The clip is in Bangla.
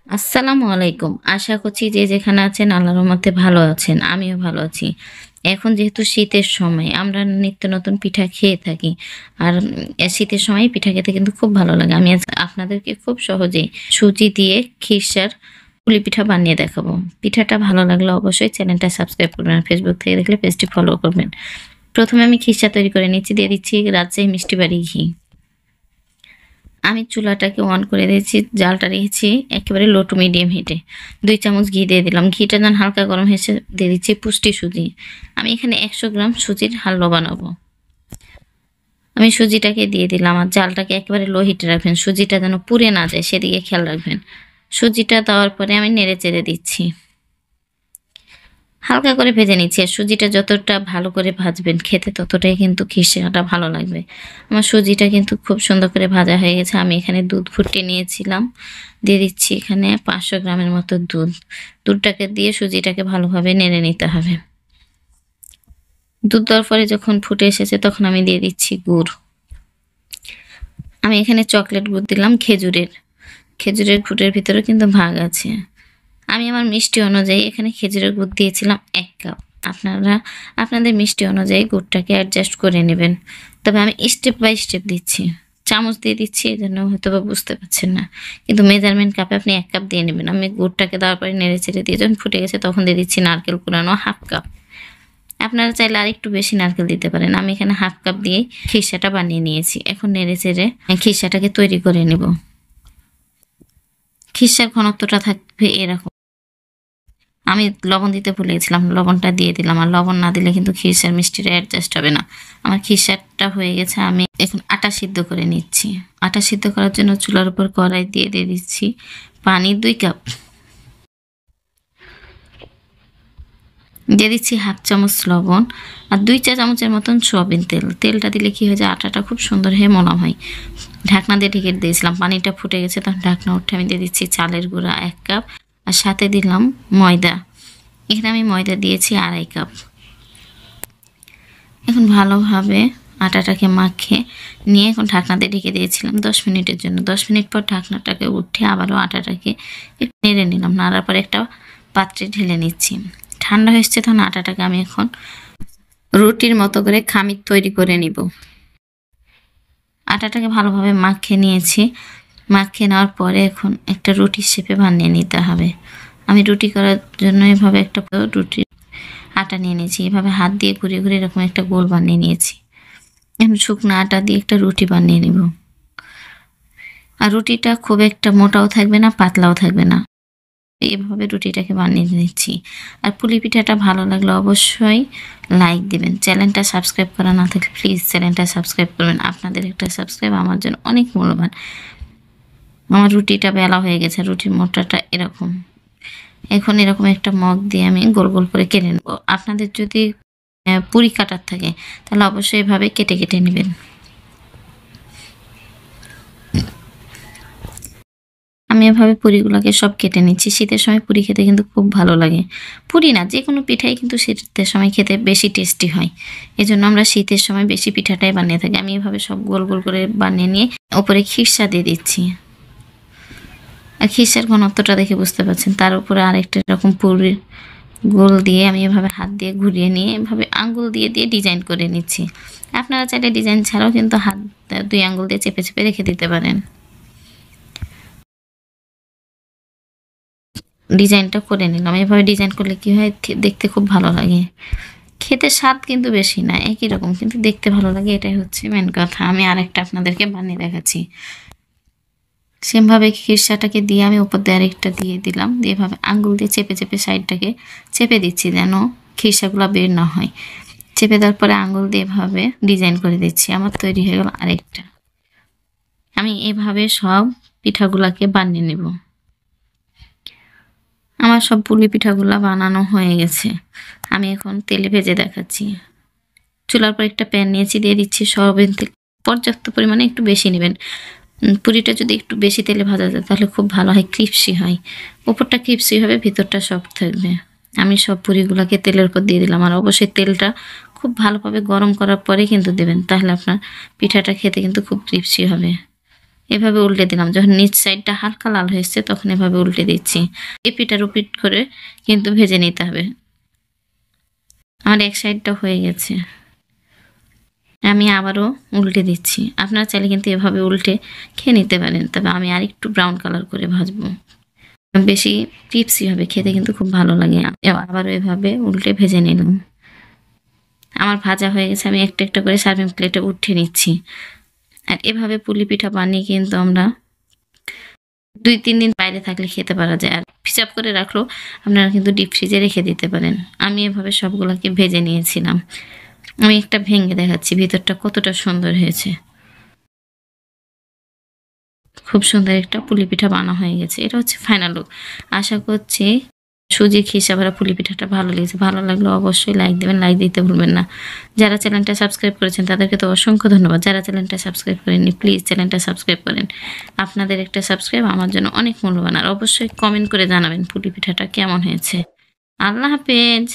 আসসালামু আলাইকুম। আশা করছি যে যেখানে আছেন আল্লাহর রহমতে ভালো আছেন। আমিও ভালো আছি। এখন যেহেতু শীতের সময় আমরা নিত্য নতুন পিঠা খেয়ে থাকি। আর শীতের সময় পিঠা খেতে কিন্তু খুব ভালো লাগে। আমি আজ আপনাদেরকে খুব সহজেই সুজি দিয়ে খিরসার পুলি পিঠা বানিয়ে দেখাবো। পিঠাটা ভালো লাগলে অবশ্যই চ্যানেলটা সাবস্ক্রাইব করবেন। আর ফেসবুক থেকে দেখলে পেজটি ফলো করবেন। প্রথমে আমি খিরসা তৈরি করে নিচ্ছি। দিয়ে দিচ্ছি রাজশাহী মিষ্টি বাড়ি ঘি। আমি চুলাটাকে অন করে দিয়েছি, জালটা রেখেছি একেবারে লো টু মিডিয়াম হিটে। ২ চামচ ঘি দিয়ে দিলাম। ঘিটা যখন হালকা গরম হয়েছে দিয়ে দিচ্ছি পুষ্টি সুজি। আমি এখানে ১০০ গ্রাম সুজির হালুয়া বানাবো। আমি সুজিটাকে দিয়ে দিলাম আর জালটাকে একেবারে লো হিটে রাখবেন। সুজিটা যেন পুড়ে না যায় সেদিকে খেয়াল রাখবেন। সুজিটা দেওয়ার পরে আমি নেড়ে চেড়ে দিচ্ছি। হালকা করে ভেজে নিচ্ছি। আর সুজিটা যতটা ভালো করে ভাজবেন খেতে ততটাই কিন্তু খিরসাটা ভালো লাগবে। আমার সুজিটা কিন্তু খুব সুন্দর করে ভাজা হয়ে গেছে। আমি এখানে দুধ ফুটিয়ে নিয়েছিলাম। দিয়ে দিচ্ছি এখানে ৫০০ গ্রামের মতো দুধ। দুধটাকে দিয়ে সুজিটাকে ভালোভাবে নেড়ে নিতে হবে। দুধ দেওয়ার পরে যখন ফুটে এসেছে তখন আমি দিয়ে দিচ্ছি গুড়। আমি এখানে চকলেট গুড় দিলাম খেজুরের। খেজুরের গুড়ের ভিতরে কিন্তু ভাগ আছে। আমি আমার মিষ্টি অনুযায়ী এখানে খেজুরের গুড় দিয়েছিলাম ১ কাপ। আপনারা আপনাদের মিষ্টি অনুযায়ী গুড়টাকে অ্যাডজাস্ট করে নেবেন। তবে আমি স্টেপ বাই স্টেপ দিচ্ছি। চামচ দিয়ে দিচ্ছি এজন্য হয়তোবা বুঝতে পারছেন না। কিন্তু মেজারমেন্ট কাপে আপনি ১ কাপ দিয়ে নেবেন। আমি গুড়টাকে দেওয়ার পরে নেড়ে চেড়ে দিয়ে যখন ফুটে গেছে তখন দিয়ে দিচ্ছি নারকেল কুড়ানো ১/২ কাপ। আপনারা চাইলে আরেকটু বেশি নারকেল দিতে পারেন। আমি এখানে ১/২ কাপ দিয়েই খিরসাটা বানিয়ে নিয়েছি। এখন নেড়ে চেড়ে খিরসাটাকে তৈরি করে নেব। খিরসার ঘনত্বটা থাকবে এরকম। আমি লবণ দিতে ভুলে গেছিলাম। লবণটা দিয়ে দিলাম। আর লবণ না দিলে কিন্তু খিরসার মিষ্টিটা অ্যাডজাস্ট হবে না। আমার খিরসাটা হয়ে গেছে। আমি এখন আটা সিদ্ধ করে নিচ্ছি। আটা সিদ্ধ করার জন্য চুলার উপর কড়াই দিয়ে দিচ্ছি পানি ২ কাপ। দিয়ে দিচ্ছি ১/২ চামচ লবণ আর ২ চা চামচের মতন সয়াবিন তেল। তেলটা দিলে কি হয় যে আটাটা খুব সুন্দর হয়ে মোলায়েম হয়। ঢাকনা দিয়ে ঢেকে দিয়েছিলাম। পানিটা ফুটে গেছে তখন ঢাকনা উঠে আমি দিয়ে দিচ্ছি চালের গুঁড়া ১ কাপ আর সাথে দিলাম ময়দা। এখানে আমি ময়দা দিয়েছি ২.৫ কাপ। এখন ভালোভাবে আটাটাকে মাখিয়ে নিয়ে এখন ঢাকনা দিয়ে ঢেকে দিয়েছিলাম ১০ মিনিটের জন্য। ১০ মিনিট পর ঢাকনাটাকে উঠে আবারও আটাটাকে একটু নেড়ে নিলাম। নাড়ার পরে একটা পাত্রে ঢেলে নিচ্ছি। ঠান্ডা হয়ে এসছে তখন আটাটাকে আমি এখন রুটির মতো করে খামির তৈরি করে নিব। আটাটাকে ভালোভাবে মাখিয়ে নিয়েছি। মাখিয়ে নেওয়ার পরে এখন একটা রুটির শেপে বানিয়ে নিতে হবে। আমি রুটি করার জন্য এভাবে একটা রুটির আটা নিয়ে নিয়েছি। এভাবে হাত দিয়ে ঘুরিয়ে ঘুরিয়ে এরকম একটা গোল বানিয়ে নিয়েছি। এখন শুকনো আটা দিয়ে একটা রুটি বানিয়ে নেব। আর রুটিটা খুব একটা মোটাও থাকবে না, পাতলাও থাকবে না। এভাবে রুটিটাকে বানিয়ে নিচ্ছি। আর পুলি পিঠাটা ভালো লাগলে অবশ্যই লাইক দিবেন। চ্যানেলটা সাবস্ক্রাইব করা না থাকলে প্লিজ চ্যানেলটা সাবস্ক্রাইব করবেন। আপনাদের একটা সাবস্ক্রাইব আমার জন্য অনেক মূল্যবান। আমার রুটিটা বেলা হয়ে গেছে। রুটির মোটাটা এরকম। এখন এরকম একটা মগ দিয়ে আমি গোল গোল করে কেটে নেব। আপনাদের যদি পুরি কাটার থাকে তাহলে অবশ্যই এভাবে কেটে কেটে নেবেন। আমি এভাবে পুরিগুলোকে সব কেটে নিচ্ছি। শীতের সময় পুরি খেতে কিন্তু খুব ভালো লাগে। পুরি না যেকোনো পিঠাই কিন্তু শীতের সময় খেতে বেশি টেস্টি হয়। এজন্য আমরা শীতের সময় বেশি পিঠাটাই বানিয়ে থাকি। আমি এভাবে সব গোল গোল করে বানিয়ে নিয়ে ওপরে খিরসা দিয়ে দিচ্ছি। আর খিরসার ঘনত্বটা দেখে বুঝতে পারছেন। তার উপরে আরেকটা এরকম পুরির গোল দিয়ে আমি এভাবে হাত দিয়ে ঘুরিয়ে নিয়ে এভাবে আঙ্গুল দিয়ে দিয়ে ডিজাইন করে নিচ্ছি। আপনারা চাইলে ডিজাইন ছাড়াও কিন্তু হাত ২ আঙ্গুল দিয়ে চেপে চেপে রেখে দিতে পারেন। ডিজাইনটা করে নিলাম। এভাবে ডিজাইন করলে কি হয় দেখতে খুব ভালো লাগে। খেতে স্বাদ কিন্তু বেশি না, একই রকম কিন্তু দেখতে ভালো লাগে, এটাই হচ্ছে মেন কথা। আমি আরেকটা আপনাদেরকে বানিয়ে দেখাচ্ছি। সেমভাবে খিরসাটাকে দিয়ে আমি উপর দিয়ে আরেকটা দিয়ে দিলাম। দিয়ে এভাবে আঙ্গুল দিয়ে চেপে চেপে সাইডটাকে চেপে দিচ্ছি যেন খিরসাগুলো বের না হয়। চেপে দেওয়ার পরে আঙ্গুল দিয়ে এভাবে ডিজাইন করে দিচ্ছি। আমার তৈরি হয়ে গেল আরেকটা। আমি এভাবে সব পিঠাগুলাকে বানিয়ে নেব। আমার সব পুলি পিঠাগুলা বানানো হয়ে গেছে। আমি এখন তেলে ভেজে দেখাচ্ছি। চুলার পর একটা প্যান নিয়েছি, দিয়ে দিচ্ছি সয়াবিন তেল। পর্যাপ্ত পরিমাণে একটু বেশি নেবেন। পুরিটা যদি একটু বেশি তেলে ভাজা যায় তাহলে খুব ভালো হয়, ক্রিপসি হয়। উপরটা ক্রিপসি হবে, ভিতরটা সফট থাকবে। আমি সব পুরিগুলোকে তেলের উপর দিয়ে দিলাম। আর অবশ্যই তেলটা খুব ভালোভাবে গরম করার পরে কিন্তু দেবেন, তাহলে আপনার পিঠাটা খেতে কিন্তু খুব ক্রিপসি হবে। এভাবে উল্টে দিলাম। যখন নিচ সাইডটা হালকা লাল হয়েছে তখন এভাবে উল্টে দিচ্ছি। এপিঠ আর ওপিঠ করে কিন্তু ভেজে নিতে হবে। আমার এক সাইডটা হয়ে গেছে। আমি আবারও উল্টে দিচ্ছি। আপনারা চাইলে কিন্তু এভাবে উল্টে খেয়ে নিতে পারেন। তবে আমি আরেকটু ব্রাউন কালার করে ভাজবো। বেশি ক্রিপসি হবে, খেতে কিন্তু খুব ভালো লাগে। আবারও এভাবে উল্টে ভেজে নিলাম। আমার ভাজা হয়ে গেছে। আমি একটা, একটা করে সার্ভিং প্লেটে উঠিয়ে নিচ্ছি। আর এভাবে পুলি পিঠা বানিয়ে কিন্তু আমরা ২-৩ দিন বাইরে থাকলে খেতে পারা যায়। আর প্রিজার্ভ করে রাখলেও আপনারা কিন্তু ডিপ ফ্রিজে রেখে দিতে পারেন। আমি এভাবে সবগুলাকে ভেজে নিয়েছিলাম। আমি একটা ভেঙে দেখাচ্ছি ভিতরটা কতটা সুন্দর হয়েছে। খুব সুন্দর একটা পুলি পিঠা বানা হয়ে গেছে। এটা হচ্ছে ফাইনাল লুক। আশা করছি সুজি খিসা ভরা পুলি পিঠাটা ভালো লেগেছে। ভালো লাগলে অবশ্যই লাইক দিবেন। লাইক দিতে ভুলবেন না। যারা চ্যানেলটা সাবস্ক্রাইব করেছেন তাদেরকে তো অসংখ্য ধন্যবাদ। যারা চ্যানেলটা সাবস্ক্রাইব করেননি প্লিজ চ্যানেলটা সাবস্ক্রাইব করেন। আপনাদের একটা সাবস্ক্রাইব আমার জন্য অনেক মূল্যবান। আর অবশ্যই কমেন্ট করে জানাবেন পুলি পিঠাটা কেমন হয়েছে। আল্লাহ হাফেজ।